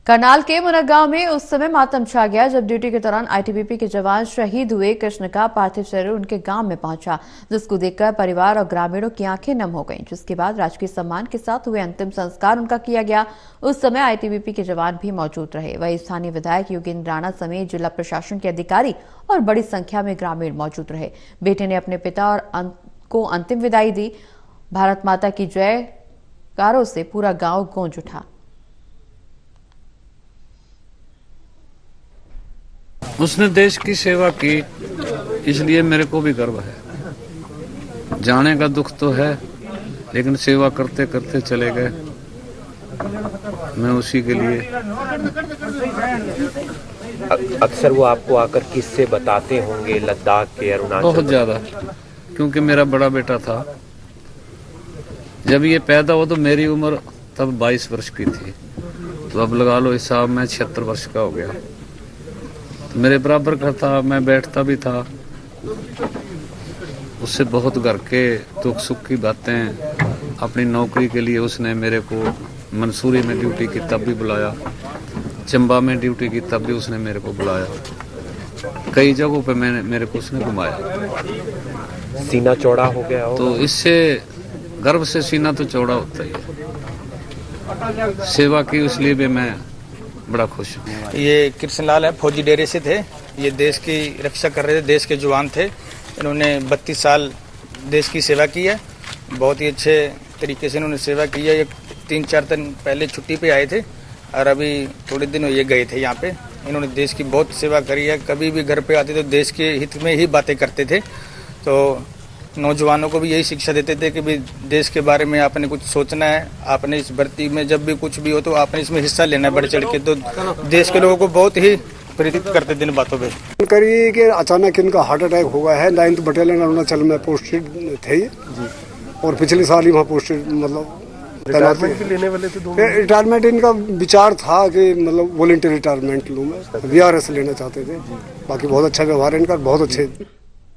करनाल के मुनगांव में उस समय मातम छा गया जब ड्यूटी के दौरान आईटीबीपी के जवान शहीद हुए कृष्ण का पार्थिव शरीर उनके गांव में पहुंचा, जिसको देखकर परिवार और ग्रामीणों की आंखें नम हो गईं। जिसके बाद राजकीय सम्मान के साथ हुए अंतिम संस्कार उनका किया गया। उस समय आईटीबीपी के जवान भी मौजूद रहे। वहीं स्थानीय विधायक योगेंद्र राणा समेत जिला प्रशासन के अधिकारी और बड़ी संख्या में ग्रामीण मौजूद रहे। बेटे ने अपने पिता और को अंतिम विदाई दी। भारत माता की जयकारों से पूरा गांव गूंज उठा। उसने देश की सेवा की, इसलिए मेरे को भी गर्व है। जाने का दुख तो है, लेकिन सेवा करते करते चले गए। मैं उसी के लिए अक्सर वो आपको आकर किससे बताते होंगे लद्दाख के, अरुणाचल? बहुत ज्यादा, क्योंकि मेरा बड़ा बेटा था। जब ये पैदा हुआ तो मेरी उम्र तब 22 वर्ष की थी, तो अब लगा लो हिसाब, मैं 76 वर्ष का हो गया। मेरे बराबर का था, मैं बैठता भी था। उससे बहुत घर के दुख सुख की बातें, अपनी नौकरी के लिए उसने मेरे को मंसूरी में ड्यूटी की तब भी बुलाया, चंबा में ड्यूटी की तब भी उसने मेरे को बुलाया। कई जगहों पे मेरे को उसने घुमाया। सीना चौड़ा हो गया हो तो इससे गर्व से सीना तो चौड़ा होता ही है। सेवा की, इसलिए भी मैं बड़ा खुश हूँ। ये कृष्णलाल है, फौजी डेरे से थे। ये देश की रक्षा कर रहे थे, देश के जवान थे। इन्होंने 32 साल देश की सेवा की है। बहुत ही अच्छे तरीके से इन्होंने सेवा की है। ये 3-4 दिन पहले छुट्टी पे आए थे और अभी थोड़े दिन ये गए थे यहाँ पे। इन्होंने देश की बहुत सेवा करी है। कभी भी घर पे आते तो देश के हित में ही बातें करते थे। तो नौजवानों को भी यही शिक्षा देते थे कि भी देश के बारे में आपने कुछ सोचना है। आपने इस भर्ती में जब भी कुछ भी हो तो आपने इसमें हिस्सा लेना है बढ़ चढ़ के। तो देश के लोगों को बहुत ही प्रेरित करते थे इन बातों पे। करिए कि अचानक इनका हार्ट अटैक हुआ है। 9th बटालियन अरुणाचल में पोस्टेड थे और पिछले साल ही वहाँ पोस्टेड, मतलब रिटायरमेंट भी लेने वाले थे। रिटायरमेंट इनका विचार था कि मतलब वॉलंटियर रिटायरमेंट लूँ मैं, VRS लेना चाहते थे। बाकी बहुत अच्छा व्यवहार है इनका, बहुत अच्छे